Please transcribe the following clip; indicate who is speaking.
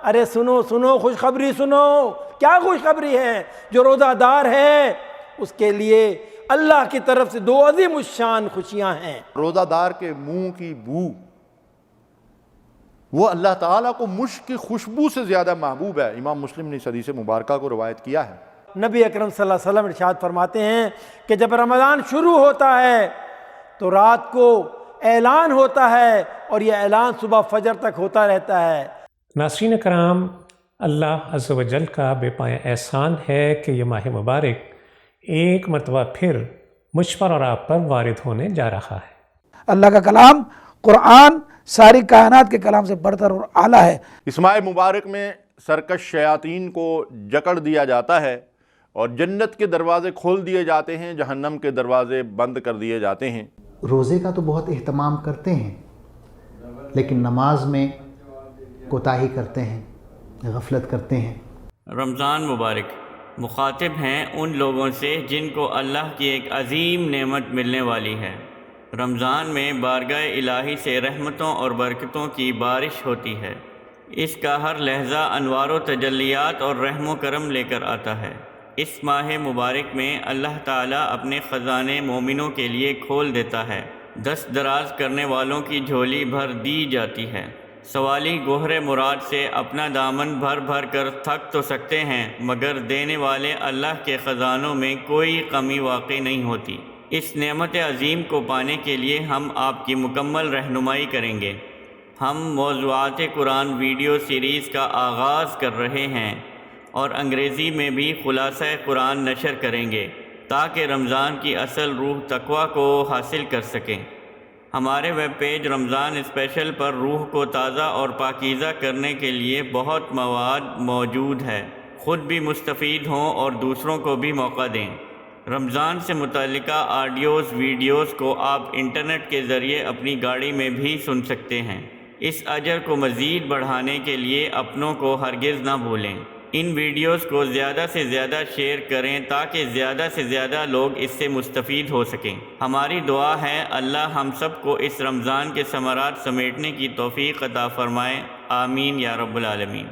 Speaker 1: ارے سنو سنو خوشخبری سنو، کیا خوشخبری ہے؟ جو روزہ دار ہے اس کے لیے اللہ کی طرف سے 2 عظیم الشان خوشیاں ہیں۔
Speaker 2: روزہ دار کے منہ کی بو وہ اللہ تعالیٰ کو مشک کی خوشبو سے زیادہ محبوب ہے۔ امام مسلم نے اس حدیث مبارکہ کو روایت کیا ہے۔
Speaker 1: نبی اکرم صلی اللہ علیہ وسلم ارشاد فرماتے ہیں کہ جب رمضان شروع ہوتا ہے تو رات کو اعلان ہوتا ہے اور یہ اعلان صبح فجر تک ہوتا رہتا ہے۔
Speaker 3: ناظرین کرام، اللہ عز و جل کا بے پایہ احسان ہے کہ یہ ماہ مبارک ایک مرتبہ پھر مجھ پر اور آپ پر وارد ہونے جا رہا ہے۔
Speaker 4: اللہ کا کلام قرآن ساری کائنات کے کلام سے برتر اور اعلیٰ ہے۔
Speaker 2: اس ماہ مبارک میں سرکش شیاطین کو جکڑ دیا جاتا ہے اور جنت کے دروازے کھول دیے جاتے ہیں، جہنم کے دروازے بند کر دیے جاتے ہیں۔
Speaker 5: روزے کا تو بہت اہتمام کرتے ہیں لیکن نماز میں کوتاہی کرتے ہیں، غفلت کرتے ہیں۔
Speaker 6: رمضان مبارک مخاطب ہیں ان لوگوں سے جن کو اللہ کی ایک عظیم نعمت ملنے والی ہے۔ رمضان میں بارگاہ الہی سے رحمتوں اور برکتوں کی بارش ہوتی ہے۔ اس کا ہر لحظہ انوار و تجلیات اور رحم و کرم لے کر آتا ہے۔ اس ماہ مبارک میں اللہ تعالیٰ اپنے خزانے مومنوں کے لیے کھول دیتا ہے، دست دراز کرنے والوں کی جھولی بھر دی جاتی ہے۔ سوالی گوہر مراد سے اپنا دامن بھر بھر کر تھک تو سکتے ہیں مگر دینے والے اللہ کے خزانوں میں کوئی کمی واقع نہیں ہوتی۔ اس نعمت عظیم کو پانے کے لیے ہم آپ کی مکمل رہنمائی کریں گے۔ ہم موضوعات قرآن ویڈیو سیریز کا آغاز کر رہے ہیں اور انگریزی میں بھی خلاصہ قرآن نشر کریں گے تاکہ رمضان کی اصل روح تقویٰ کو حاصل کر سکیں۔ ہمارے ویب پیج رمضان اسپیشل پر روح کو تازہ اور پاکیزہ کرنے کے لیے بہت مواد موجود ہے۔ خود بھی مستفید ہوں اور دوسروں کو بھی موقع دیں۔ رمضان سے متعلقہ آڈیوز ویڈیوز کو آپ انٹرنیٹ کے ذریعے اپنی گاڑی میں بھی سن سکتے ہیں۔ اس اجر کو مزید بڑھانے کے لیے اپنوں کو ہرگز نہ بھولیں۔ ان ویڈیوز کو زیادہ سے زیادہ شیئر کریں تاکہ زیادہ سے زیادہ لوگ اس سے مستفید ہو سکیں۔ ہماری دعا ہے اللہ ہم سب کو اس رمضان کے ثمرات سمیٹنے کی توفیق عطا فرمائے۔ آمین یا رب العالمین۔